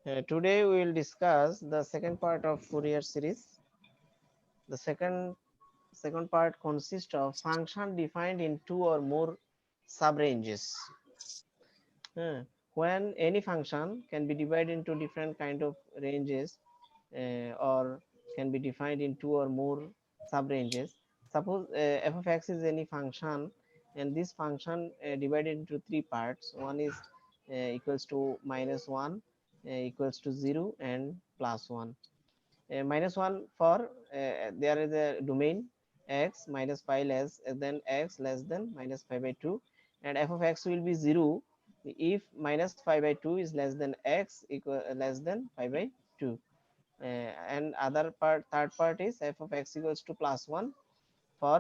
Today we will discuss the second part of Fourier series. The second part consists of function defined in two or more subranges. Uh, when any function can be divided into different kind of ranges or can be defined in two or more subranges. Suppose f of x is any function, and this function divided into three parts. One is equals to -1, equals to 0, and +1. -1 for there is a domain x minus pi less than x less than minus pi by 2, and f of x will be 0 if minus pi by 2 is less than x equal less than pi by 2. And other part, third part is f of x equals to +1 for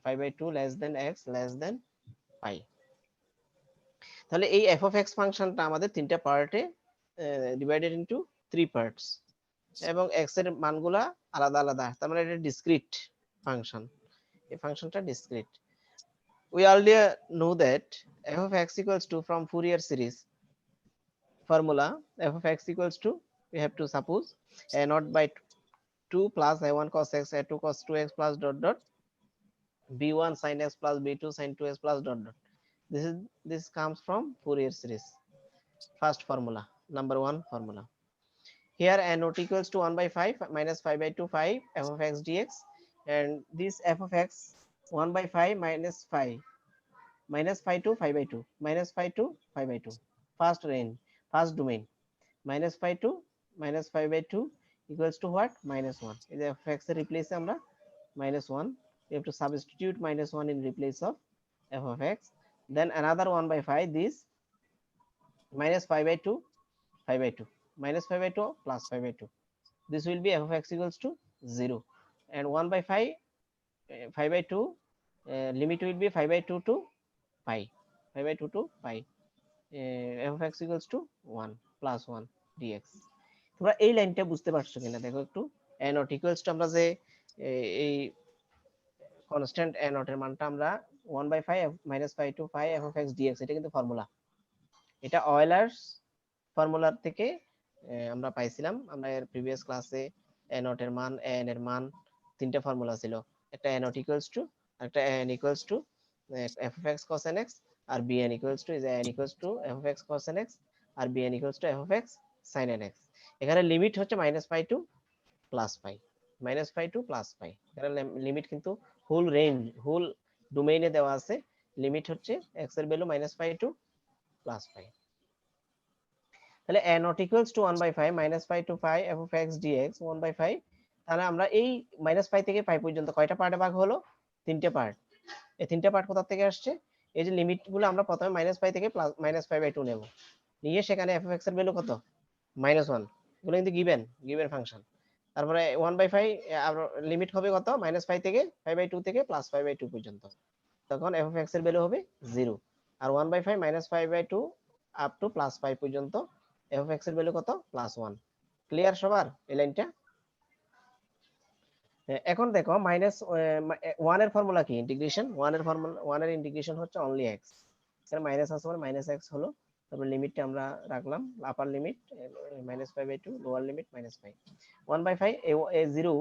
pi by 2 less than x less than pi. তাহলে এই f of x ফাংশনটা আমাদের তিনটা পার্টে divided into three parts, এবং x এর মানগুলা আলাদা আলাদা, তার মানে এটা ডিসক্রিট ফাংশন। এই ফাংশনটা discrete. We already know that f of x equals to, from Fourier series formula, f of x equals to, we have to suppose a naught by 2 plus a1 cos x a2 cos 2x plus dot dot b1 sin x plus b2 sin 2x plus dot dot. This comes from Fourier series. First formula, number one formula. Here a naught equals to 1 by 5 minus 5 by 2 5 f of x dx, and this f of x 1 by 5 minus 5 minus 5 to 5 by 2 minus 5 to 5 by 2. First range, first domain, minus 5 to minus 5 by 2 equals to what? Minus 1. Is f of x replace আমরা minus 1. We have to substitute minus 1 in replace of f of x. Then another 1 by 5, this minus 5 by 2 5 by 2 minus 5 by 2 plus 5 by 2. This will be f of x equals to 0, and 1 by 5 5 by 2 limit will be 5 by 2 to pi, 5 by 2 to pi, f of x equals to 1 plus 1 dx. তোমরা এই লাইনটা বুঝতে পারছো কিনা দেখো একটু। a naught equals to আমরা যে এই কনস্ট্যান্ট a naught এর মানটা আমরা 1 by 5 minus 5 to 5 f of x dx, এটা কিন্তু ফর্মুলা। এটা অয়েলার্স ফর্মুলার থেকে আমরা পাইছিলাম। আমরা এর প্রিভিয়াস ক্লাসে a naught এর মান, a n এর মান, তিনটা ফর্মুলা ছিল। একটা a naught equals to, একটা a n equals to f of x cos n x, আর b n equals to, is a n equals to f of x cos n x, আর b n equals to f of x sin n x। এখানে limit হচ্ছে minus pi to plus pi, minus pi to plus pi. এখানে limit কিন্তু whole range, whole ডোমেইনে দেওয়া আছে। Limit হচ্ছে x এর value minus pi to plus pi. তাহলে a not equals to 1 by 5 minus pi to pi f of x dx 1 by 5। তাহলে আমরা এই মাইনাস পাই থেকে পাই পর্যন্ত কয়টা পার্টে ভাগ হলো? তিনটে পার্ট। এই তিনটে পার্ট কোথা থেকে আসছে? এই যে লিমিট গুলো আমরা প্রথমে মাইনাস পাই থেকে প্লাস মাইনাস পাই বাই 2 নেব, নিয়ে সেখানে f of x এর ভ্যালু কত? -1। এগুলো কিন্তু গিভেন, গিভেন ফাংশন। তারপরে 1 by 5 লিমিট হবে কত? মাইনাস পাই থেকে 5 by 2 থেকে প্লাস 5 by 2 পর্যন্ত। তখন f of x এর ভ্যালু হবে 0। আর 1 by 5 minus 5 by 2 up to plus 5 পর্যন্ত f of x এর ভ্যালু কত? +1। ক্লিয়ার সবার এই লাইনটা? এখন দেখো মাইনাস 1 এর ফর্মুলা কি? ইন্টিগ্রেশন 1 এর ফর্মুলা, 1 এর ইন্টিগ্রেশন হচ্ছে অনলি x। এখানে মাইনাস আছে মানে মাইনাস x হলো। তারপর লিমিটটা আমরা রাখলাম, আপার লিমিট -5/2, লোয়ার লিমিট -5। 1/5 এ 0,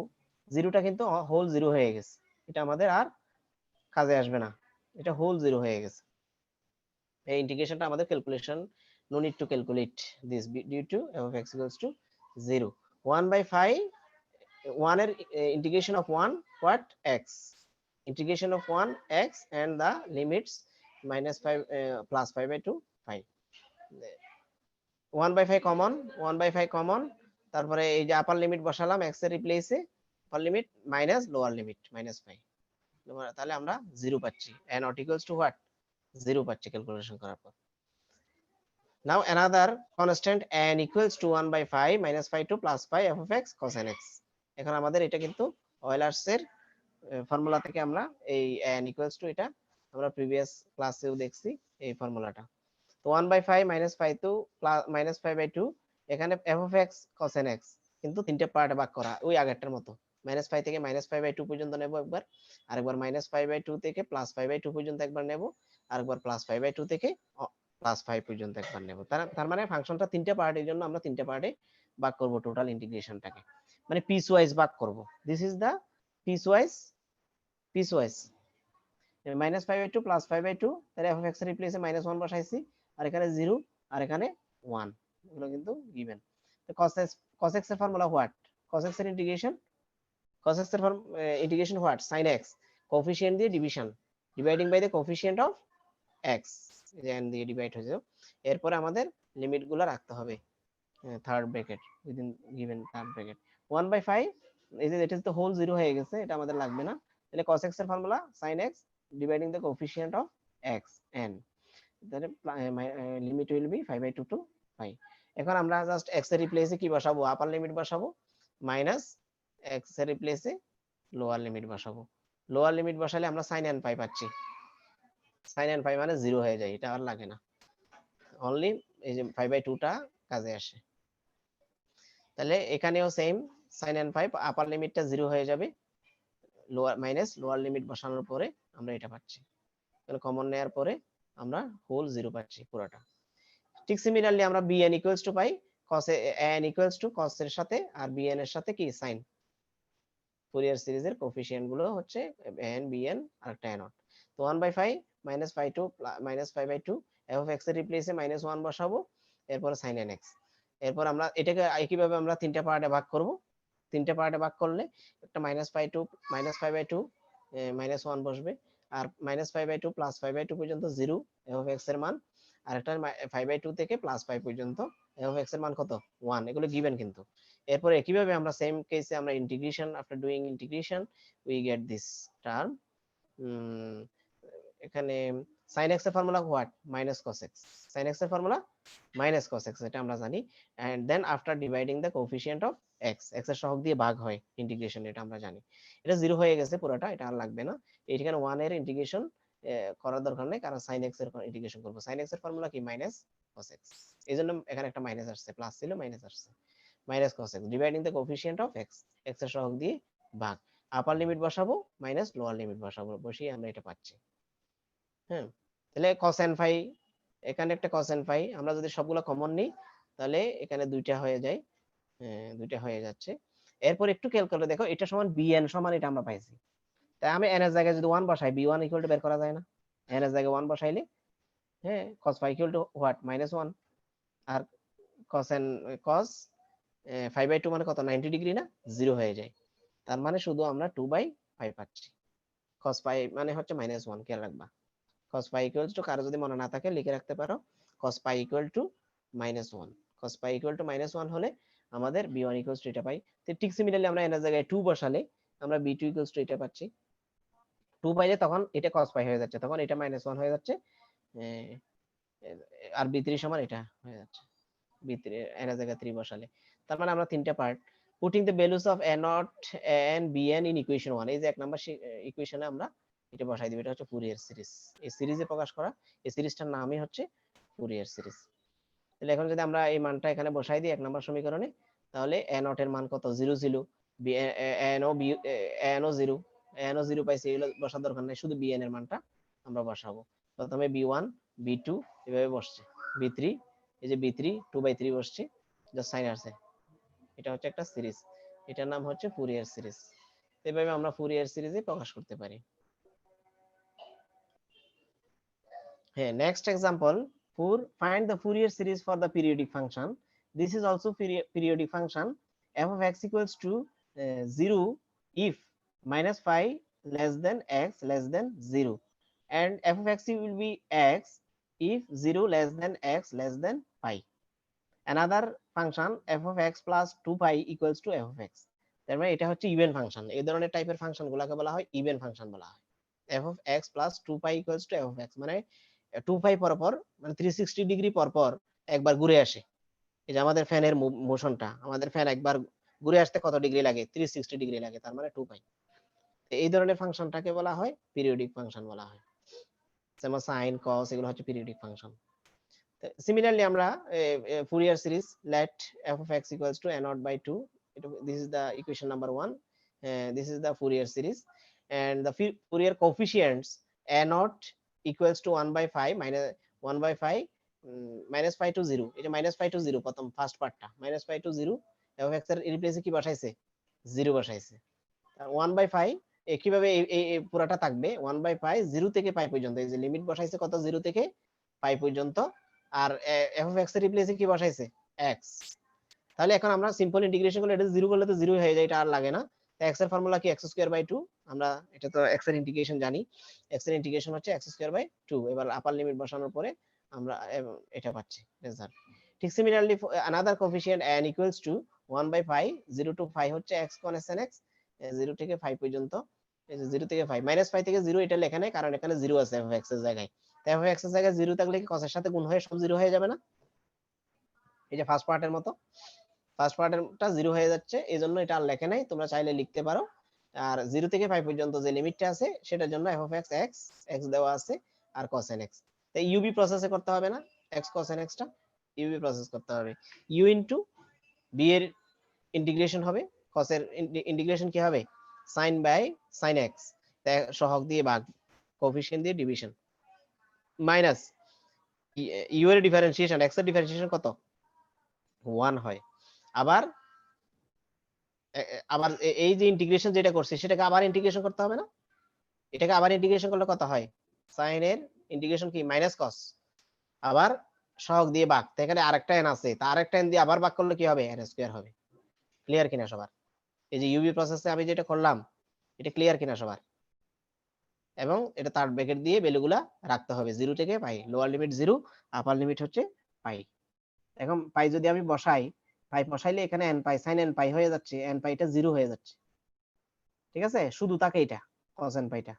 জিরোটা কিন্তু হোল 0 হয়ে গেছে, এটা আমাদের আর কাজে আসবে না, এটা হোল 0 হয়ে গেছে। এই ইন্টিগ্রেশনটা আমাদের calculation, no need to calculate this due to f of x equals to 0। 1/5, 1 এর integration of 1 what? x, integration of 1 x and the limits -5 plus 5/2 5। 1/5 common, 1/5 common, তারপরে এই যে আপার লিমিট বসালাম x এর রিপ্লেসে, upper limit minus lower limit -5। তাহলে আমরা 0 পাচ্ছি, and not equals to what? 0 পাচ্ছি ক্যালকুলেশন করার পর। Now another constant n equals to 1 by 5 minus 5 to plus 5 f of x cos n x। এখন আমাদের এটা কিন্তু অয়েলার্স এর ফর্মুলা থেকে আমরা এই n equals to, এটা আমরা প্রিভিয়াস ক্লাসেও দেখছি এই ফর্মুলাটা। তো 1 by 5 minus 5 to plus minus 5 by 2, এখানে f of x cos n x কিন্তু তিনটে পার্টে ভাগ করা ওই আগেরটার মতো। -5 থেকে -5/2 পর্যন্ত নেব একবার, আরেকবার -5/2 থেকে +5/2 পর্যন্ত একবার নেব, আরেকবার +5/2 থেকে +5 পর্যন্ত একবার নেব। তার মানে ফাংশনটা তিনটা পার্টের জন্য আমরা তিনটা পার্টে ভাগ করব টোটাল ইন্টিগ্রেশনটাকে, মানে পিস ওয়াইজ ভাগ করব। This is the piecewise -5/2 +5/2, তাহলে f(x) এর রিপ্লেসে -1 বসাইছি, আর এখানে 0 আর এখানে 1, এগুলো কিন্তু গিভেন। তো cos x এর ফর্মুলা হোয়াট? cos x এর integration, what? sin x, coefficient দিয়ে division, dividing by the coefficient of x, n দিয়ে ডিভাইড হয়ে যাবে। এরপরে আমাদের লিমিট গুলো রাখতে হবে third bracket, within given third bracket. 1/5, এই যে এটা তো হোল 0 হয়ে গেছে, এটা আমাদের লাগবে না। তাহলে cos x এর formula sin x dividing the coefficient of x, n, তাহলে লিমিট উইল বি 5/2 টু 5। এখন আমরা জাস্ট x এর রিপ্লেসে কি বসাবো? আপার লিমিট বসাবো, মাইনাস x এর রিপ্লেসে লোয়ার লিমিট বসাবো। লোয়ার লিমিট বসালে আমরা sin n পাই পাচ্ছি, sin n পাই মানে 0 হয়ে যায়, এটা আর লাগে না, অনলি এই যে 5/2 টা কাজে আসে। তাহলে এখানেও সেম, sin n5 আপার লিমিটটা 0 হয়ে যাবে, লোয়ার মাইনাস লোয়ার লিমিট বসানোর পরে আমরা এটা পাচ্ছি, তাহলে কমন নেয়ার পরে আমরা হোল 0 পাচ্ছি পুরোটা। ঠিক সিমিলারলি আমরা bn equals to pi cos an equals to cos এর সাথে আর bn এর সাথে কি sin। ফুরিয়ার সিরিজের কোএফিসিয়েন্ট গুলো হচ্ছে an bn R tan naught। তো 1/5 -5/2 -5/2, f(x) এর রিপ্লেসে -1 বসাবো, এরপর sin nx। এরপর আমরা এটাকে একইভাবে আমরা তিনটা পার্টে ভাগ করব। তিনটা পার্টে ভাগ করলে একটা -5/2 -1 বসবে, আর -5/2 +5/2 পর্যন্ত 0 f(x) এর মান, আর একটা 5/2 থেকে +5 পর্যন্ত f(x) এর মান কত? 1, এগুলো গিভেন কিন্তু। এরপর একইভাবে আমরা সেম কেসে আমরা integration, after doing integration we get this term. এখানে sin x এর formula what? -cos x। sin x এর ফর্মুলা -cos x, এটা আমরা জানি। And then after dividing the coefficient of x, x এর সহগ দিয়ে ভাগ হয় ইন্টিগ্রেশন, এটা আমরা জানি। এটা 0 হয়ে গেছে পুরোটা, এটা আর লাগবে না। এখানে 1 এর ইন্টিগ্রেশন করার দরকার নেই, কারণ sin x এর ইন্টিগ্রেশন করব। sin x এর ফর্মুলা কি? -cos x। এইজন্য এখানে একটা মাইনাস আসছে, প্লাস ছিল মাইনাস আসছে। -cos x dividing the coefficient of x, x এর সহগ দিয়ে ভাগ, আপার লিমিট বসাবো মাইনাস লোয়ার লিমিট বসাবো, বসিয়ে আমরা এটা পাচ্ছি। হ্যাঁ, তাহলে cos n phi, এখানে একটা cos n phi, আমরা যদি সবগুলো কমন নিই তাহলে এখানে দুইটা হয়ে যায়, দুইটা হয়ে যাচ্ছে। এরপর একটু খেয়াল করে দেখো, এটা সমান bn সমান, এটা আমরা পাইছি। তাই আমি n এর জায়গায় যদি 1 বসাই, b1 ইকুয়াল টু বের করা যায় না? n এর জায়গায় 1 বসাইলে, হ্যাঁ, cos phi equal to what? -1। আর cos 5/2 মানে কত? 90 ডিগ্রি না? 0 হয়ে যায়। তার মানে শুধু আমরা 2/5 পাচ্ছি। cos phi মানে হচ্ছে -1, খেয়াল রাখবা। cos pi equals to, কারো যদি মনে না থাকে লিখে রাখতে পারো, cos pi equal to -1। cos pi equal to -1 হলে আমাদের b1 equals to এটা পাই। তো ঠিক সিমিলারলি আমরা এর জায়গায় 2 বসালে আমরা b2 equals to এটা পাচ্ছি। 2 পাইলে তখন এটা cos pi হয়ে যাচ্ছে, তখন এটা -1 হয়ে যাচ্ছে, আর b3 সমান এটা হয়ে যাচ্ছে। b3 এর জায়গায় 3 বসালে, তার মানে আমরা তিনটা part, putting the values of a naught and bn in equation 1, এই যে 1 নাম্বার ইকুয়েশনে আমরা এটা বসাই দিব। এটা হচ্ছে ফুরিয়ার সিরিজ, এই সিরিজে প্রকাশ করা, এই সিরিজটার নামই হচ্ছে ফুরিয়ার সিরিজ। তাহলে এখন যদি আমরা এই মানটা এখানে বসাই দিই 1 নাম্বার সমীকরণে, তাহলে a naught এর মান কত? 0 ছিল, n ও 0, n ও 0 পাইছি, এগুলো বসার দরকার নাই, শুধু bn এর মানটা আমরা বসাবো। প্রথমে b1 b2 এভাবে বসছে, b3, এই যে b3 2/3 বসছে, জাস্ট সাইন আসছে। এটা হচ্ছে একটা সিরিজ, এটার নাম হচ্ছে ফুরিয়ার সিরিজ। এভাবে আমরা ফুরিয়ার সিরিজে প্রকাশ করতে পারি। হ্যাঁ, next example, find the Fourier series for the periodic function. This is also periodic function. F of x equals to 0 if -5 less than x less than 0, and f of x will be x if 0 less than x less than pi. Another function f of x plus 2 pi equals to f of x. তার মানে এটা হচ্ছে even function. এই ধরনের টাইপের function গুলোকে বলা হয় ইভেন ফাংশন বলা হয়। f of x plus 2 pi equals to f of x, মানে 2 pi পর পর, মানে 360 ডিগ্রি পর পর একবার ঘুরে আসে। এই যে আমাদের ফ্যানের মোশনটা, আমাদের ফ্যান একবার ঘুরে আসতে কত ডিগ্রি লাগে? 360 ডিগ্রি লাগে, তার মানে 2 pi। এই ধরনের ফাংশনটাকে বলা হয় পিরিয়ডিক ফাংশন বলা হয়। যেমন sin cos, এগুলো হচ্ছে পিরিয়ডিক ফাংশন। Similarly আমরা Fourier series, let f of x equals to a0/2, this is the equation number 1, this is the Fourier series, and the Fourier coefficients a0 equals to 1/5 minus 1/5 minus pi to zero, এটা minus pi to zero প্রথম first পার্টটা minus pi to zero, f x এর রিপ্লেসে কি বসাইছে, zero বসাইছে। 1/পাই কিভাবে এই পুরাটা থাকবে 1/পাই জিরো থেকে পাই পর্যন্ত, এই যে লিমিট বসাইছে কত, জিরো থেকে পাই পর্যন্ত। আর এফ অফ এক্স এর রিপ্লেসে কি বসাইছে, এক্স। তাহলে এখন আমরা সিম্পল ইন্টিগ্রেশন করলে এটা জিরো করলে তো জিরো হয়ে যায়, এটা আর লাগে না। তো এক্স এর ফর্মুলা কি এক্স স্কয়ার বাই টু, আমরা এটা তো এক্স এর ইন্টিগ্রেশন জানি, এক্স এর ইন্টিগ্রেশন হচ্ছে এক্স স্কয়ার বাই টু। এবার আপার লিমিট বসানোর পরে আমরা এটা পাচ্ছি রেজাল্ট। ঠিক similarly another coefficient n equals to 1/পাই 0 টু পাই হচ্ছে x কনস্ট্যান্ট x, 0 থেকে 5 পর্যন্ত, এই যে 0 থেকে 5 মাইনাস পাই থেকে 0 এটা লেখা নেই কারণ এখানে 0 আছে f(x) এর জায়গায়। তাই f(x) এর জায়গায় 0 থাকলে কি cos এর সাথে গুণ হয়ে সব 0 হয়ে যাবে না, এই যে ফার্স্ট পার্টের মতো ফার্স্ট পার্টেরটা 0 হয়ে যাচ্ছে, এজন্য এটা আর লেখে নাই, তোমরা চাইলে লিখতে পারো। আর 0 থেকে 5 পর্যন্ত যে লিমিটটা আছে সেটার জন্য f(x) x দেওয়া আছে আর cos nx, তাই ইউবি প্রসেসে করতে হবে না, x cos nx টা ইউবি প্রসেস করতে হবে। u ইনটু b এর ইন্টিগ্রেশন হবে, cos এর ইন্টিগ্রেশন কি হবে sin বাই sin x, তাই সহগ দিয়ে ভাগ, কোএফিশিয়েন্ট দিয়ে ডিভিশন, মাইনাস ইউ এর ডিফারেন্সিয়েশন, x এর ডিফারেন্সিয়েশন কত 1 হয়। আবার আবার এই যে ইন্টিগ্রেশন যেটা করছে সেটাকে আবার ইন্টিগ্রেশন করতে হবে না, এটাকে আবার ইন্টিগ্রেশন করলে কত হয়, sin এর ইন্টিগ্রেশন কি মাইনাস cos, আবার সহগ দিয়ে ভাগ, তো এখানে আরেকটা n আছে, তা আরেকটা n দিয়ে আবার ভাগ করলে কি হবে n স্কয়ার হবে। ক্লিয়ার কিনা সবার, এই যে ইউবি প্রসেসে আমি যেটা করলাম এটা ক্লিয়ার কিনা সবার। এবং এটা থার্ড ব্র্যাকেট দিয়ে ভ্যালুগুলা রাখতে হবে 0 থেকে পাই, লোয়ার লিমিট 0, আপার লিমিট হচ্ছে পাই। এখন পাই যদি আমি বসাই, পাই বসাইলে এখানে n পাই sin n পাই হয়ে যাচ্ছে, n পাইটা 0 হয়ে যাচ্ছে, ঠিক আছে, শুধু তাকে এটা cos n পাইটা,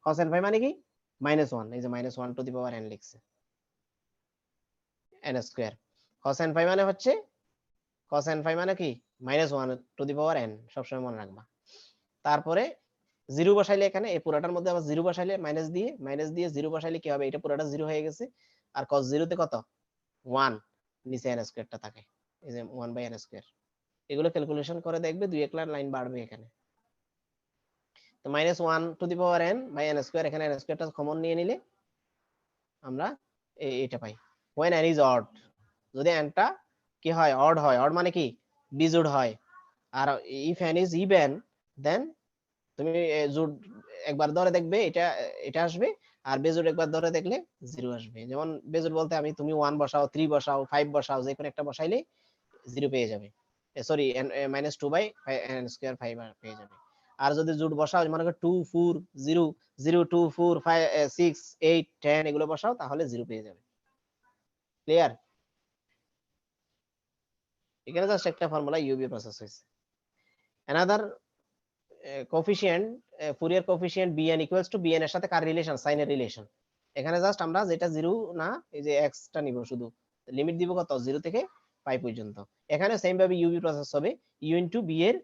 cos n পাই মানে কি -1, এই যে -1 টু দি পাওয়ার n লিখছে n স্কয়ার, cos n পাই মানে হচ্ছে cos n পাই মানে কি -1 টু দি পাওয়ার n, সবসময় মনে রাখবা। তারপরে 0 বসাইলে এখানে এই পুরাটার মধ্যে আবার 0 বসাইলে মাইনাস দিয়ে 0 বসাইলে কি হবে, এটা পুরাটা 0 হয়ে গেছে। আর cos 0 তে কত 1, নিচে n স্কয়ারটা থাকে, এই যে 1/n স্কয়ার। এগুলো ক্যালকুলেশন করে দেখবে 2-1 লাইন বাড়বে এখানে। তো -1 to the power n by n square, এখানে n স্কয়ারটা কমন নিয়ে নিলে আমরা এটা পাই when n is odd, যদি n টা কি হয় odd হয়, odd মানে কি বিজোড় হয়। আর if n is even then তুমি জোড় একবার ধরে দেখবে এটা এটা আসবে, আর বেজোড় একবার ধরে দেখলে 0 আসবে। যেমন বেজোড় বলতে আমি তুমি 1 বসাও, 3 বসাও, 5 বসাও, যে কোনো একটা বসাইলে 0 পেয়ে যাবে, সরি -2/n স্কয়ার 5 পেয়ে যাবে। আর যদি জোড় বসাও মনে করো 2 4 0 0 2 4 5 6 8 10 এগুলো বসাও তাহলে 0 পেয়ে যাবে। ক্লিয়ার, এখানে জাস্ট একটা ফর্মুলা ইউবি প্রসেস হয়েছে। Another coefficient, Fourier coefficient bn equals to bn এর সাথে কার রিলেশন, সাইন এর রিলেশন। এখানে জাস্ট আমরা যেটা 0 না, এই যে x টা নিব, শুধু লিমিট দিব কত 0 থেকে পাই পর্যন্ত। এখানে সেম ভাবে ইউবি প্রসেস হবে, u ইনটু b এর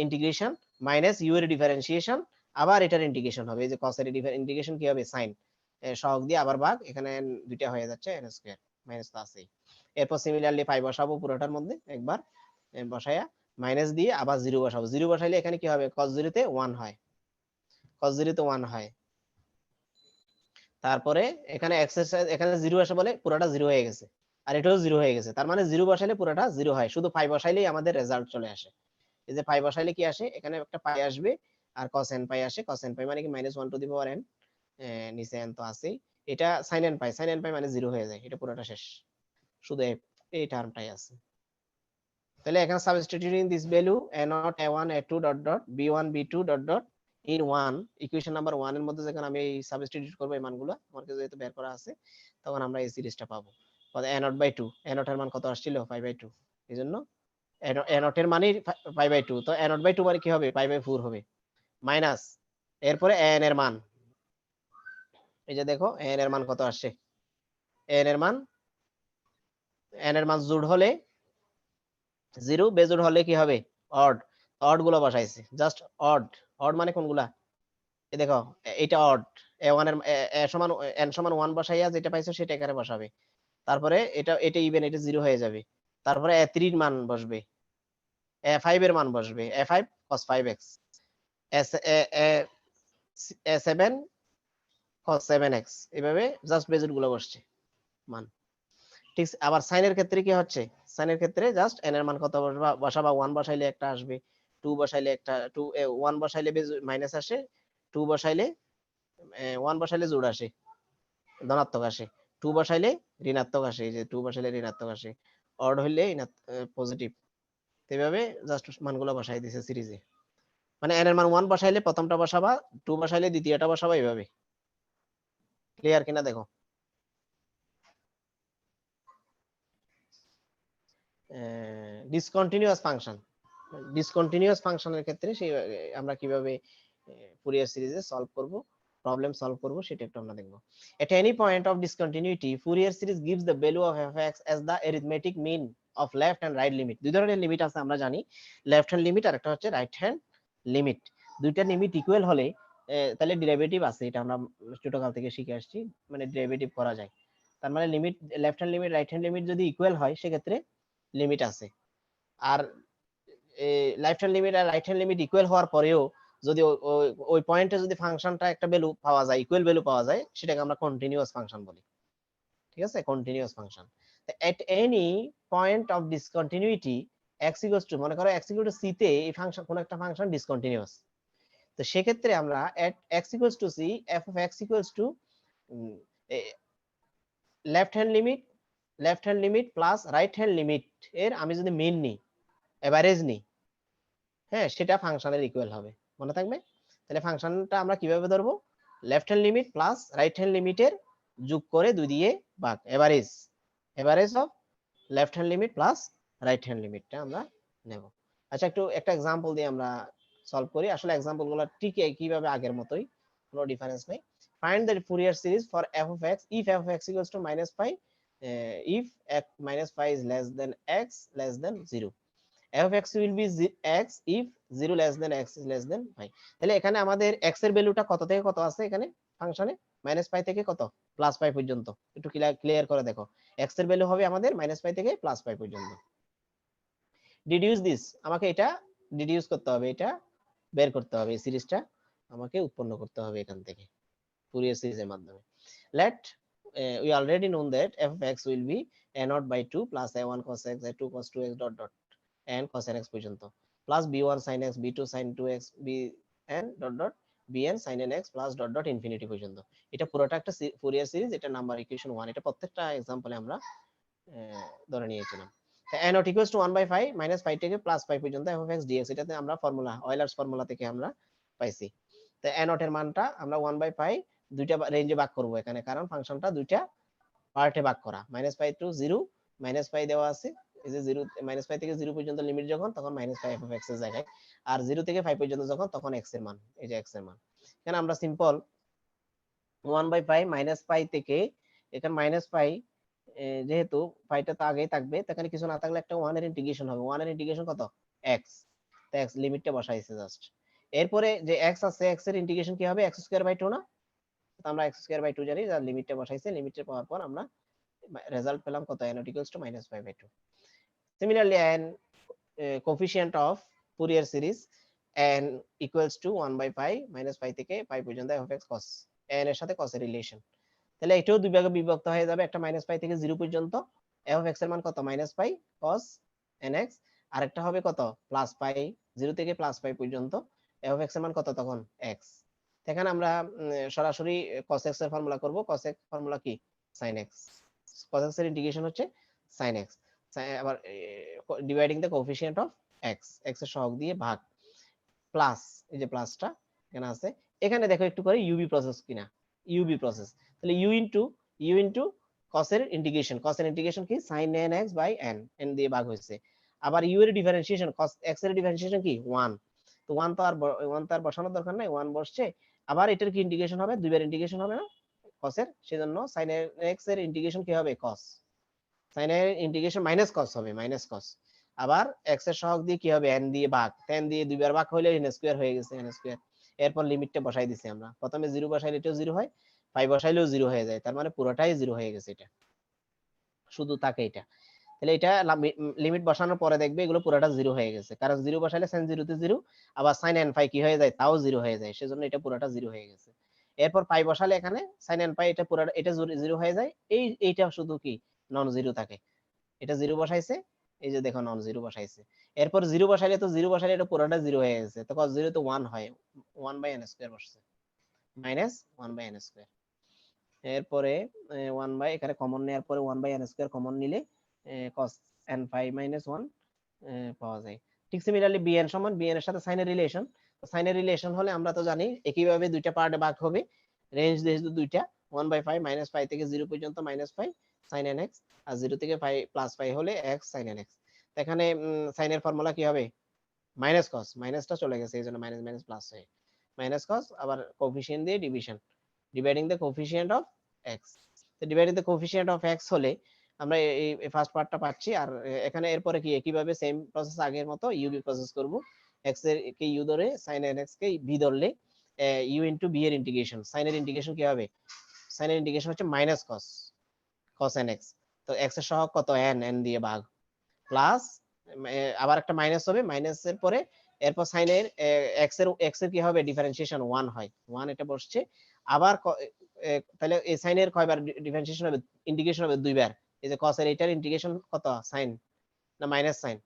ইন্টিগ্রেশন মাইনাস u এর ডিফারেন্সিয়েশন, আবার এটার ইন্টিগ্রেশন হবে, এই যে cos এর ইন্টিগ্রেশন কি হবে sin, সহগ দিয়ে আবার ভাগ, এখানে দুইটা হয়ে যাচ্ছে n স্কয়ার, মাইনাস তো আছেই। এরপর সিমিলারলি পাই বসাবো পুরোটার মধ্যে একবার, বসায়া মাইনাস দিয়ে আবার 0 বসাবো, 0 বসাইলে এখানে কি হবে cos 0 তে 1 হয়, cos 0 তে 1 হয়। তারপরে এখানে এক্সারসাইজ এখানে 0 আসে বলে পুরোটা 0 হয়ে গেছে, আর এটাও 0 হয়ে গেছে, তার মানে 0 বসাইলে পুরোটা 0 হয়, শুধু পাই বসাইলেই আমাদের রেজাল্ট চলে আসে। এই যে পাই বসাইলে কি আসে, এখানে একটা পাই আসবে আর cos n পাই আসে, cos n পাই মানে কি -1 টু দি পাওয়ার n, নিচে n তো আছেই, এটা sin n পাই মানে 0 হয়ে যায়, এটা পুরোটা শেষ, শুধু এই টার্মটাই আছে। তাহলে এখানে substituting this value a0 a1 a2 dot dot b1 b2 dot dot in 1, equation number 1 এর মধ্যে যখন আমি সাবস্টিটিউট করব এই মানগুলো আমার কাছে যেহেতু বের করা আছে, তখন আমরা এই সিরিজটা পাবো। a0/2, a0 এর মান কত আসছিল 5/2, এইজন্য a0 এর মানই 5/2, তো a0/2 মানে কি হবে 5/4 হবে, মাইনাস এরপরে an এর মান, এই যে দেখো an এর মান কত আসছে, an এর মান জোড় হলে 0, বেজোড় হলে কি হবে অড, অড গুলো বসাইছে, জাস্ট অড, অড মানে কোনগুলা, এই দেখো এটা অড, a1 এর a সমান n সমান 1 বসাইয়া যেটা পাইছো সেটা এখানে বসাবে, তারপরে এটা ইভেন, এটা 0 হয়ে যাবে, তারপরে a3 এর মান বসবে, a5 এর মান বসবে, a5 cos 5x, a7 cos 7x, এভাবে জাস্ট বেজোড় গুলো বসছে মান। ঠিক আবার সাইনের ক্ষেত্রে কি হচ্ছে, সাইনের ক্ষেত্রে জাস্ট n এর মান কত বসাবা, 1 বসাইলে একটা আসবে, 2 বসাইলে একটা 2, 1 বসাইলে মাইনাস আসে, 2 বসাইলে 1 বসাইলে জোড় আসে, ধনাত্মক আসে, 2 বসাইলে ঋণাত্মক আসে, এই যে 2 বসাইলে ঋণাত্মক আসে, অড হইলে পজিটিভ। এভাবে জাস্ট মানগুলো বসাই দিছে সিরিজে। মানে n এর মান 1 বসাইলে প্রথমটা বসাবা, 2 বসাইলে দ্বিতীয়টা বসাবা, এইভাবে। ক্লিয়ার কিনা দেখো। ডিসকন্টিনিউয়াস ফাংশন, ডিসকন্টিনিউয়াস ফাংশনের ক্ষেত্রে সেই আমরা কিভাবে ফুরিয়ার সিরিজে সলভ করব, প্রবলেম সলভ করব, সেটা একটু আমরা দেখব। At any point of discontinuity, Fourier series gives the value of f(x) as the arithmetic mean of left and right limit। দুই ধরনের লিমিট আছে আমরা জানি, লেফট হ্যান্ড লিমিট আর একটা হচ্ছে রাইট হ্যান্ড লিমিট। দুইটা লিমিট ইকুয়াল হলে তাহলে ডেরিভেটিভ আছে, এটা আমরা ছোটকাল থেকে শিখে আসছি, মানে ডেরিভেটিভ করা যায়। তার মানে limit, left hand limit right hand limit যদি ইকুয়াল হয় সেক্ষেত্রে লিমিট আছে। আর লেফট হ্যান্ড লিমিট আর রাইট হ্যান্ড লিমিট ইকুয়াল হওয়ার পরেও যদি ওই পয়েন্টে যদি ফাংশনটা একটা ভ্যালু পাওয়া যায়, ইকুয়াল ভ্যালু পাওয়া যায়, সেটাকে আমরা কন্টিনিউয়াস ফাংশন বলি। ঠিক আছে, continuous function. At any point of discontinuity x equals to, মনে করো x ইকুয়াল টু c তে এই ফাংশন, কোন একটা ফাংশন ডিসকন্টিনিউয়াস, তো সেক্ষেত্রে আমরা এট x equals two c f of x equals to left hand limit plus right hand limit এর আমি যদি মিন নিই, এভারেজ নিই, হ্যাঁ, সেটা ফাংশনের ইকুয়াল হবে, মনে থাকবে। তাহলে ফাংশনটা আমরা কিভাবে ধরবো, left hand limit plus right hand লিমিটের যোগ করে 2 দিয়ে ভাগ, average of left hand limit plus right hand লিমিটটা আমরা নেব। আচ্ছা, একটু একটা एग्जांपल দিয়ে আমরা সলভ করি। আসলে एग्जांपल গুলো ঠিক কিভাবে আগের মতোই, কোনো ডিফারেন্স নেই। Find the Fourier series for f of x if f of x equals to -π, if x -π is less than x less than 0, f of x will be x if 0 less than x is less than π। তাহলে এখানে আমাদের x এর ভ্যালুটা কত থেকে কত আছে এখানে ফাংশনে, -π থেকে কত +π পর্যন্ত। একটু ক্লিয়ার করে দেখো, x এর ভ্যালু হবে আমাদের -π থেকে +π পর্যন্ত। ডিডিউস দিস, আমাকে এটা ডিডিউস করতে হবে, এটা বের করতে হবে, এই সিরিজটা আমাকে উৎপন্ন করতে হবে এখান থেকে ফুরিয়ার সিরিজের মাধ্যমে। Let we already known that f of x will be a0 by 2 plus a1 cos x a2 cos 2x dot dot n cos nx পর্যন্ত, plus b1 sin x b2 sin 2x bn dot dot bn sin nx plus dot dot infinity পর্যন্ত। এটা পুরোটা একটা Fourier series, এটা number equation 1। এটা প্রত্যেকটা एग्जांपले আমরা ধরে নিয়েছিলাম। n not equals to 1 by 5 minus 5 থেকে প্লাস 5 পর্যন্ত f of x dx, এটাতে আমরা ফর্মুলা, অয়লার্স ফর্মুলা থেকে আমরা পাইছি। তো n not এর মানটা আমরা 1 by 5 দুইটা রেঞ্জে ভাগ করব এখানে, কারণ ফাংশনটা দুইটা পার্টে ভাগ করা। -π টু 0, -π দেওয়া আছে, এই যে 0 -π থেকে 0 পর্যন্ত লিমিট যখন, তখন -π f of x এর জায়গায়, আর 0 থেকে 5 পর্যন্ত যখন, তখন x এর মান, এই যে x এর মান। এখানে আমরা সিম্পল 1 by 5 -π থেকে এখানে -π, যেহেতু পাইটা তো আগেই থাকবে, এখানে কিছু না থাকলে একটা 1 এর ইন্টিগ্রেশন হবে। 1 এর ইন্টিগ্রেশন কত, x, তো x লিমিটটা বসাইছে জাস্ট। এরপরে যে x আছে, x এর ইন্টিগ্রেশন কি হবে, x²/2 না, তো আমরা x²/2 জানি, যার লিমিটটা বসাইছে, লিমিটটা পাওয়ার পর আমরা রেজাল্ট পেলাম কত, n = -π/2। Similarly n coefficient of Fourier series n equals to 1 by 5 -π থেকে π পর্যন্ত f of x cos, n এর সাথে cos এর রিলেশন। তাহলে এটাও দুই ভাগে বিভক্ত হয়ে যাবে, একটা -π থেকে 0 পর্যন্ত f of x এর মান কত, -π cos nx, আরেকটা হবে কত, +π, 0 থেকে +π পর্যন্ত f of x এর মান কত তখন, x। এখানে আমরা সরাসরি cos x এর ফর্মুলা করব। cos x ফর্মুলা কি, sin x, cos x এর ইন্টিগ্রেশন হচ্ছে sin x, আবার dividing the coefficient of x, x এর সহগ দিয়ে ভাগ, প্লাস, এই যে প্লাসটা এখানে আছে। এখানে দেখো একটু করে ইউবি প্রসেস কিনা, ইউবি প্রসেস, তাহলে ইউ ইনটু cos এর ইন্টিগ্রেশন, cos এর ইন্টিগ্রেশন কি, sin nx by n, n দিয়ে ভাগ হয়েছে। আবার ইউ এর ডিফারেন্সিয়েশন, cos x এর ডিফারেন্সিয়েশন কি 1, তো 1 তো আর বসানোর দরকার নাই, 1 বসছে। আবার এটার কি ইন্টিগ্রেশন হবে, দুইবার ইন্টিগ্রেশন হবে না cos এর, সেজন্য sin nx এর ইন্টিগ্রেশন কি হবে, cos, sin এর ইন্টিগ্রেশন মাইনাস cos হবে, মাইনাস cos। আবার x এর সহগ দিয়ে কি হবে, n দিয়ে ভাগ, n দিয়ে দুইবার ভাগ হইলে n স্কয়ার হয়ে গেছে, n স্কয়ার। এরপর লিমিটটা বসাই দিছি আমরা, প্রথমে 0 বসাইলে এটাও 0 হয়, 5 বসাইলেও 0 হয়ে যায়, তার মানে পুরোটাই 0 হয়ে গেছে, এটা শুধু থাকে এটা। তাহলে এটা লিমিট বসানোর পরে দেখবে এগুলো পুরোটা 0 হয়ে গেছে, কারণ 0 বসাইলে sin 0 তে 0, আবার sin nπ কি হয়ে যায়, তাও 0 হয়ে যায়, সেজন্য এটা পুরোটা 0 হয়ে গেছে। এরপর পাই বসালে এখানে sin nπ, এটা পুরোটা, এটা 0 হয়ে যায়, এইটা শুধু কি নন জিরো থাকে। এটা জিরো বসাইছে, এই যে দেখো নন জিরো বসাইছে। এরপর জিরো বসাইলে তো জিরো বসাইলে এটা পুরোটা জিরো হয়ে গেছে, তো cos জিরো তো 1 হয়, 1/n² বসছে, মাইনাস 1/n²। এরপরে 1 বাই, এখানে কমন নেওয়ার পরে 1/n² কমন নিলে cos n phi minus 1 পাওয়া যায়। ঠিক সিমিলারলি bn সমান bn এর সাথে সাইনের রিলেশন, তো সাইনের রিলেশন হলে আমরা তো জানি একইভাবে দুইটা পার্টে ভাগ হবে, রেঞ্জ যেহেতু দুইটা, 1/5 -π থেকে 0 পর্যন্ত -π sin nx, আর 0 থেকে π +π হলে x sin nx। তো এখানে সাইনের ফর্মুলা কি হবে, মাইনাস cos, মাইনাসটা চলে গেছে এইজন্য মাইনাস মাইনাস প্লাস হয়ে মাইনাস cos, আবার কোফিশিয়েন্ট দিয়ে division, dividing the coefficient of x। তো dividing the coefficient of x হলে আমরা এই ফার্স্ট পার্টটা পাচ্ছি। আর এখানে এরপরে কি একইভাবে সেম প্রসেস আগের মতো ইউবি প্রসেস করব, x এর কে ইউ ধরে sin nx কে বি ধরলে ইউ ইনটু বি এর ইন্টিগ্রেশন, sin এর ইন্টিগ্রেশন কি হবে, sin এর ইন্টিগ্রেশন হচ্ছে মাইনাস cos nx, তো x এর সহগ কত n, n দিয়ে ভাগ, প্লাস আবার একটা মাইনাস হবে, মাইনাসের পরে এরপর সাইনের এক্স এর কি হবে, ডিফারেন্সিয়েশন 1 হয়, 1 এটা বসছে। আবার তাহলে এই সাইনের কয়বার ডিফারেন্সিয়েশন হবে, ইন্টিগ্রেশন হবে দুইবার। এই যে cos এর এটার ইন্টিগ্রেশন কত, সাইন না মাইনাস সাইন,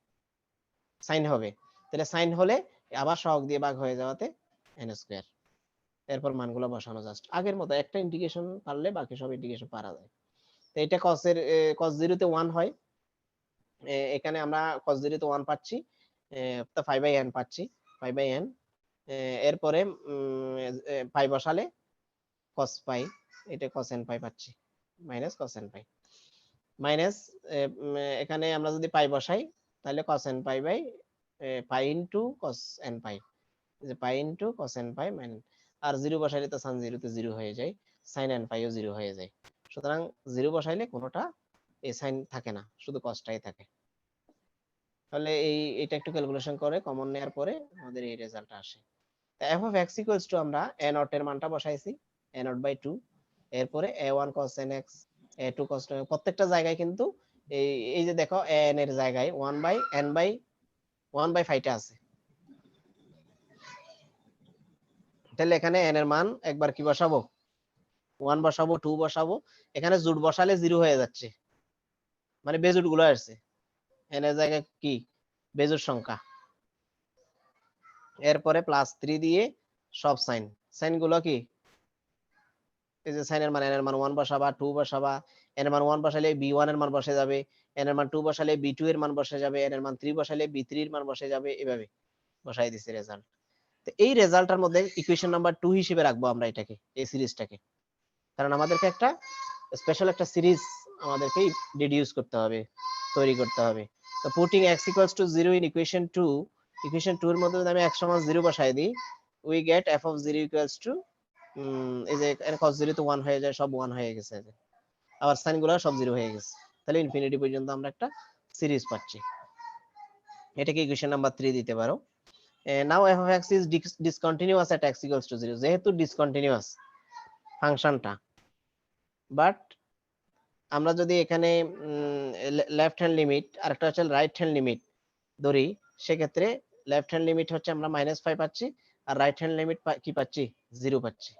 সাইন হবে। তাহলে সাইন হলে আবার সহগ দিয়ে ভাগ হয়ে যাওয়াতে n²। এরপর মানগুলো বসানো, জাস্ট আগের মতো একটা ইন্টিগ্রেশন পারলে বাকি সব ইন্টিগ্রেশন পারা যায়। তো এটা cos এর cos 0 তে 1 হয়, এখানে আমরা cos 0 তে 1 পাচ্ছি, তো 5/n পাচ্ছি, 5/n। এরপরে পাই বসালে cos পাই, এটা cos n পাই পাচ্ছি, minus cos n pi minus, এখানে আমরা যদি পাই বসাই তাহলে cos n pi by pi into cos n pi, যে pi into cos n pi minus, আর জিরো বসাইলে তো সান জিরো তে জিরো হয়ে যায়, sin n পাইও জিরো হয়ে যায়। সুতরাং জিরো বসাইলে কোনোটা এই সাইন থাকে না, শুধু কসটাই থাকে। তাহলে এটা একটু ক্যালকুলেশন করে কমন নেওয়ার পরে আমাদের এই রেজাল্টটা আসে। তো f of x equals to আমরা a naught এর মানটা বসাইছি a naught by 2, এরপরে a1 cos nx, a2 cos nx, প্রত্যেকটা জায়গায় কিন্তু এই এই যে দেখো an এর জায়গায় 1/n/1/5 টা আছে। তাহলে এখানে n এর মান একবার কি বসাবো, 1 বসাবো, 2 বসাবো, এখানে জোড় বসালে 0 হয়ে যাচ্ছে, মানে বেজোড় গুলো আসছে, n এর জায়গায় কি বেজোড় সংখ্যা। এরপরে +3 দিয়ে সব সাইন, সাইন গুলো কি, এই যে সাইন এর মান, n এর মান 1 বসাবা, 2 বসাবা, n এর মান 1 বসালে b1 এর মান বসে যাবে, n এর মান 2 বসালে b2 এর মান বসে যাবে, n এর মান 3 বসালে b3 এর মান বসে যাবে, এভাবে বসাই দিছি রেজাল্ট। তো এই রেজাল্টটার মধ্যে ইকুয়েশন নাম্বার 2 হিসেবে রাখবো আমরা এটাকে, এই সিরিজটাকে, কারণ আমাদেরকে একটা স্পেশাল একটা সিরিজ আমাদেরকে ডিডিউস করতে হবে, তৈরি করতে হবে। তো putting x equals to 0 in equation 2, equation 2 এর মধ্যে যদি আমি x সমান 0 বসাই দিই, we get f of 0 equals to এই যে cos 0 তো 1 হয়ে যায়, সব 1 হয়ে গেছে, আবার সাইন গুলো সব 0 হয়ে গেছে, তাহলে ইনফিনিটি পর্যন্ত আমরা একটা সিরিজ পাচ্ছি। এটাকে ইকুয়েশন নাম্বার 3 দিতে পারো। নাও f of x is discontinuous at x equals to 0, যেহেতু ডিসকন্টিনিউয়াস ফাংশনটা, বাট আমরা যদি এখানে লেফট হ্যান্ড লিমিট আর একটা হচ্ছে রাইট হ্যান্ড লিমিট ধরি, সেক্ষেত্রে লেফট হ্যান্ড লিমিট হচ্ছে আমরা -5 পাচ্ছি, আর রাইট হ্যান্ড লিমিট কি পাচ্ছি, 0 পাচ্ছি।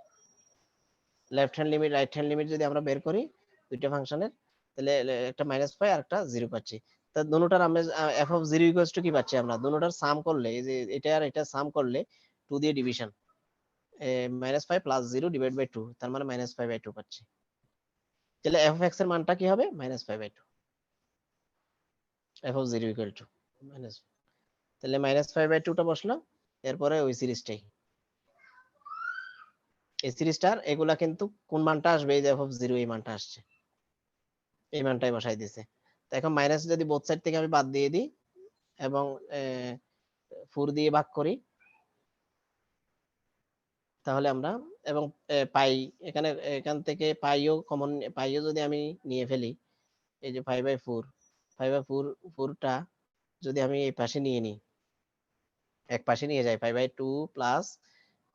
Left hand limit right hand limit যদি আমরা বের করি দুইটা ফাংশনের, তাহলে একটা -5 আর একটা 0 পাচ্ছি। তা দুটোটার আমরা f of 0 ইকুয়ালস টু কি পাচ্ছি, আমরা দুটোটার সাম করলে, এই যে এটা আর এটা সাম করলে 2 দিয়ে ডিভিশন, -5 + 0 ডিভাইড বাই 2, তার মানে -5/2 পাচ্ছি। তাহলে f of x এর মানটা কি হবে, -5/2, f of 0 equal to minus, তাহলে -5/2 টা বসলো। এরপরে ওই সিরিজটাই, এই সিরিজটার এগুলা কিন্তু কোন মানটা আসবে, এই যে f of 0 এই মানটা আসছে, এই মানটাই বসাই দিছে। তো এখন মাইনাস যদি বোথ সাইড থেকে আমি বাদ দিয়ে দিই এবং 4 দিয়ে ভাগ করি, তাহলে আমরা, এবং পাই, এখানে এখান থেকে পাইও কমন, পাইও যদি আমি নিয়ে ফেলি, এই যে 5/4, 5/4টা যদি আমি এই পাশে নিয়ে নিই, এক পাশে নিয়ে যাই, 5/2 প্লাস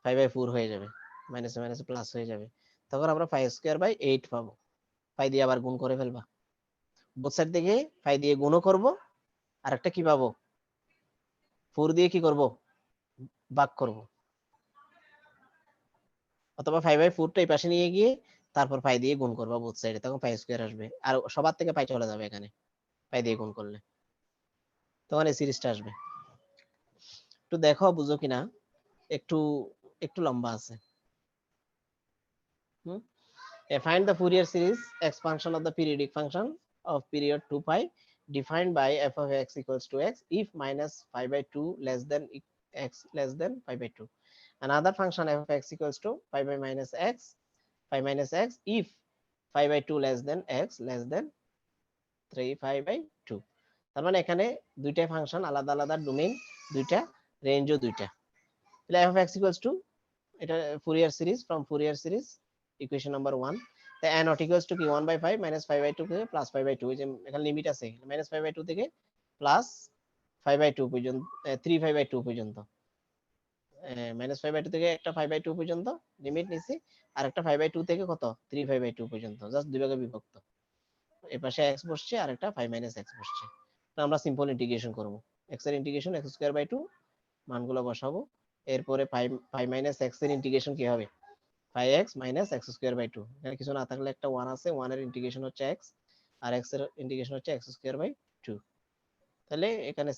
5/4 হয়ে যাবে, মাইনাসে মাইনাসে প্লাস হয়ে যাবে, তখন আমরা 5² পাবো। 5 দিয়ে আবার গুণ করে ফেলবা, বোথ সাইড থেকে 5 দিয়ে গুণও করব, আর একটা কি পাবো, 4 দিয়ে কি করব, ভাগ করব, অথবা 5/4টা এই পাশে নিয়ে গিয়ে তারপর পাই দিয়ে গুণ করবা বোথ সাইডে, তখন পাই স্কয়ার আসবে, আর সবার থেকে পাই চলে যাবে এখানে পাই দিয়ে গুণ করলে, তখন এই সিরিজটা আসবে। একটু দেখো বুঝো কিনা, একটু একটু লম্বা আছে। Find the Fourier series expansion of the periodic function of period 2 pi defined by f of x equals to x if minus pi by 2 less than x less than pi by 2. Another function f of x equals to pi by minus x pi minus x if pi by 2 less than x less than 3 pi by 2. তার মানে এখানে দুইটা function আলাদা আলাদা domain, দুইটা রেঞ্জও দুইটা। তাহলে f of x equals to এটা Fourier series from Fourier series equation number 1। তাই n not equals to কি 1 by 5 minus 5 by 2 থেকে প্লাস 5 by 2, এই যে এখানে লিমিট আছে minus 5 by 2 থেকে প্লাস 5 by 2 পর্যন্ত, 3 5 by 2 পর্যন্ত, minus 5 by 2 থেকে একটা 5 by 2 পর্যন্ত লিমিট নিছি, আর একটা 5 by 2 থেকে কত 3 5 by 2 পর্যন্ত, জাস্ট দুই ভাগে বিভক্ত। এই পাশে x বসছে আর একটা 5 minus x বসছে। তো আমরা সিম্পল ইন্টিগ্রেশন করব, x এর ইন্টিগ্রেশন x স্কয়ার বাই 2 মানগুলো বসাবো, এরপরে 5 minus x এর ইন্টিগ্রেশন কি হবে 5x minus x square by 2, এখানে কিছু না থাকলে একটা 1 আছে, 1 এর ইন্টিগ্রেশন হচ্ছে x আর x এর ইন্টিগ্রেশন হচ্ছে x স্কয়ার বাই 2। তাহলে এখানে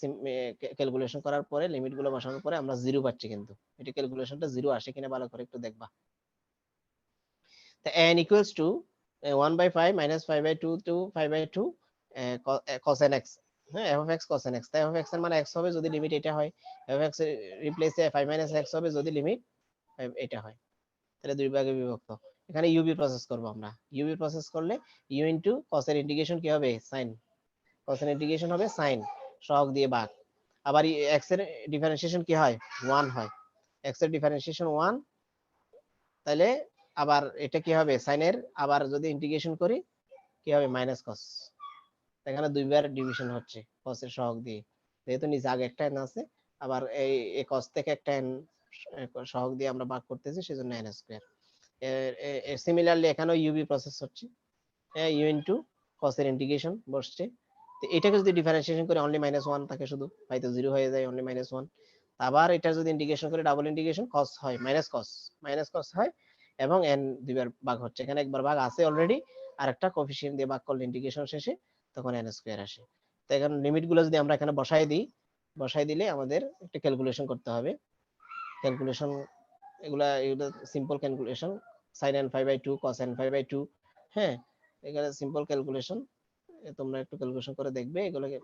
ক্যালকুলেশন করার পরে লিমিট গুলো বসানোর পরে আমরা 0 পাচ্ছি, কিন্তু এটা ক্যালকুলেশনটা 0 আসে কিনা ভালো করে একটু দেখবা। তো n equals to 1 by 5 minus 5 by 2 to 5 by 2 cos n x, হ্যাঁ f of x cos n x। তাই f of x এর মানে x হবে যদি লিমিট এটা হয়, f of x এর রিপ্লেসে 5 minus x হবে যদি লিমিট এটা হয়। তাহলে দুই ভাগে বিভক্ত। এখানে ইউবি প্রসেস করব আমরা, ইউবি প্রসেস করলে u ইনটু cos এর ইন্টিগ্রেশন কি হবে sin, cos এর ইন্টিগ্রেশন হবে sin সহগ দিয়ে ভাগ, আবার x এর ডিফারেন্সিয়েশন কি হয় 1 হয়, x এর ডিফারেন্সিয়েশন 1, তাহলে আবার এটা কি হবে sin এর, আবার যদি ইন্টিগ্রেশন করি কি হবে মাইনাস cos, এখানে দুইবার ডিভিশন হচ্ছে cos এর সহগ দিয়ে, যেহেতু নিচে আগে একটা n আছে, আবার এই cos থেকে একটা n সহগ দিয়ে আমরা ভাগ করতেছি, সেজন্য n স্কয়ার। সিমিলারলি এখানেও ইউবি প্রসেস হচ্ছে, ইউ ইনটু cos এর ইন্টিগ্রেশন বসছে, তো এটাকে যদি ডিফারেন্সিয়েশন করে অনলি -1 থাকে শুধু, তাই তো 0 হয়ে যায় অনলি -1। আবার এটা যদি ইন্টিগ্রেশন করে ডাবল ইন্টিগ্রেশন cos হয় মাইনাস cos হয়, এবং n দুইবার ভাগ হচ্ছে, এখানে একবার ভাগ আছে অলরেডি, আর একটা কোএফিশিয়েন্ট দিয়ে ভাগ করলে ইন্টিগ্রেশন শেষে তখন n স্কয়ার আসে। তো এখানে লিমিট গুলো যদি আমরা এখানে বসাই দিই, বসাই দিলে আমাদের একটা ক্যালকুলেশন করতে হবে, ক্যালকুলেশন এগুলা simple calculation, sin n 5/2 cos n 5/2, হ্যাঁ এখানে সিম্পল ক্যালকুলেশন, তোমরা একটু ক্যালকুলেশন করে দেখবে, এগুলোকে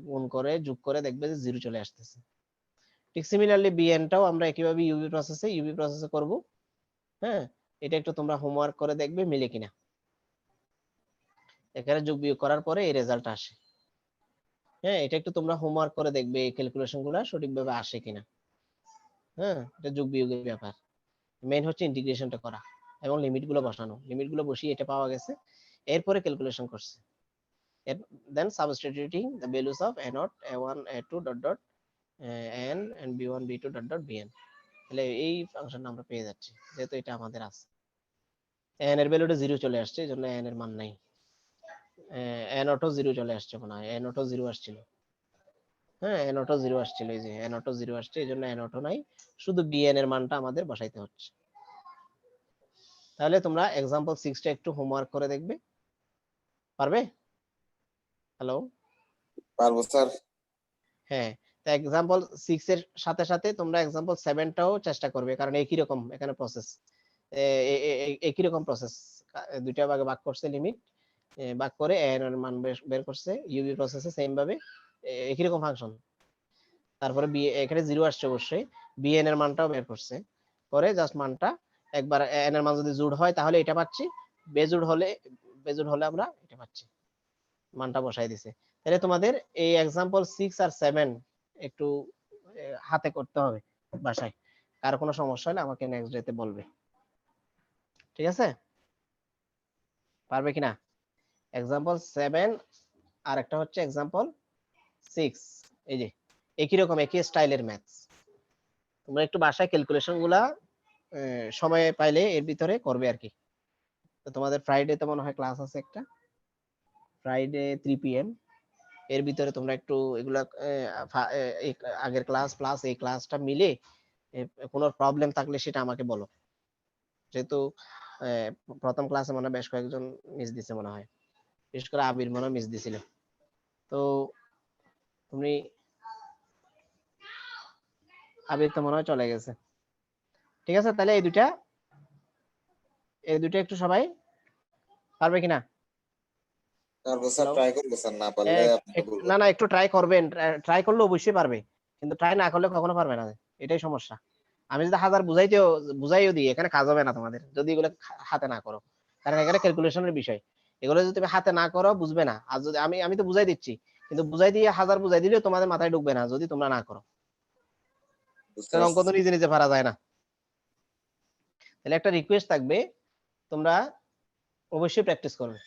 গুণ করে যোগ করে দেখবে যে 0 চলে আসতেছে। ঠিক সিমিলারলি bn টাও আমরা একইভাবে ইউবি প্রসেসে করব, হ্যাঁ এটা একটু তোমরা হোমওয়ার্ক করে দেখবে মিলে কিনা, এখানে যোগ বিয়োগ করার পরে এই রেজাল্ট আসে, হ্যাঁ এটা একটু তোমরা হোমওয়ার্ক করে দেখবে এই ক্যালকুলেশন গুলা সঠিকভাবে আসে কিনা, হ্যাঁ এটা যোগ বিয়োগের ব্যাপার, মেইন হচ্ছে ইন্টিগ্রেশনটা করা এবং লিমিট গুলো বসানো, লিমিট গুলো বসিয়ে এটা পাওয়া গেছে, এরপরে ক্যালকুলেশন করছে, then substituting the values of a0 a1 a2 dot dot n and b1 b2 dot dot bn, তাহলে এই ফাংশন আমরা পেয়ে যাচ্ছি, যেহেতু এটা আমাদের আছে, n এর ভ্যালুটা 0 চলে আসছে, এজন্য n এর মান নাই, a0 ও 0 চলে আসছে, মনে হয় a0 ও 0 আসছিল, হ্যাঁ a0 ও 0 আসছিল, এই যে a0 ও 0 আসছে, এজন্য a0 নাই, শুধু bn এর মানটা আমাদের বসাইতে হচ্ছে। তাহলে তোমরা एग्जांपल 6 টা একটু হোমওয়ার্ক করে দেখবে, পারবে? হ্যালো, পারবো স্যার। হ্যাঁ তো एग्जांपल 6 এর সাথে সাথে তোমরা एग्जांपल 7 টাও চেষ্টা করবে, কারণ একই রকম এখানে প্রসেস, একই রকম প্রসেস, দুইটা ভাগে ভাগ করছে লিমিট, ভাগ করে n এর মান বের করছে, ইউবি প্রসেসে সেম ভাবে একই রকম ফাংশন, তারপরে এখানে 0 আসছে অবশ্যই, bn এর মানটাও বের করছে, পরে জাস্ট মানটা একবার n এর মান যদি জোড় হয় তাহলে এটা পাচ্ছি, বেজোড় হলে আমরা এটা পাচ্ছি, মানটা বসাই দিছে। তাহলে তোমাদের এই एग्जांपल 6 আর 7 একটু হাতে করতে হবে বাসায়, কার কোনো সমস্যা হলে আমাকে নেক্সট ডেতে বলবে, ঠিক আছে? পারবে কিনা? एग्जांपल 7 আর একটা হচ্ছে एग्जांपल 6, এই যে একই রকম একই স্টাইলের ম্যাথ, তোমরা একটু বাসায় ক্যালকুলেশন গুলা সময় পাইলে এর ভিতরে করবে আর কি। তো তোমাদের ফ্রাইডে তো মনে হয় ক্লাস আছে একটা, ফ্রাইডে 3 PM, এর ভিতরে তোমরা একটু এগুলা আগের ক্লাস প্লাস এই ক্লাসটা মিলে কোনো প্রবলেম থাকলে সেটা আমাকে বলো, যেহেতু প্রথম ক্লাসে মনে হয় বেশ কয়েকজন মিস দিছে মনে হয়, বিশেষ করে আবির মনে হয় মিস দিছিল। তো তুমি আবির তো মনে হয় চলে গেছে। ঠিক আছে, তাহলে এই দুটা একটু সবাই পারবে কিনা? পারবো স্যার, হ্যালো, ট্রাই করবো স্যার, না পারলে আপনাকে বলবো। না না, একটু ট্রাই করবেন, ট্রাই করলে অবশ্যই পারবে, কিন্তু ট্রাই না করলে কখনো পারবে না, এটাই সমস্যা। আমি যদি হাজার বুঝাইও দিই, এখানে কাজ হবে না তোমাদের যদি এগুলো হাতে না করো, কারণ এখানে ক্যালকুলেশনের বিষয়। এগুলো যদি তুমি হাতে না করো বুঝবে না। আর যদি আমি তো বুঝাই দিচ্ছি, কিন্তু বুঝাই দিয়ে হাজার বুঝাই দিলেও তোমাদের মাথায় ঢুকবে না যদি তোমরা না করো, বুঝতে কারণ অঙ্ক পারছি তো স্যার। নিজে নিজে পারা যায় না। তাহলে একটা রিকোয়েস্ট থাকবে, তোমরা অবশ্যই প্র্যাকটিস করবে।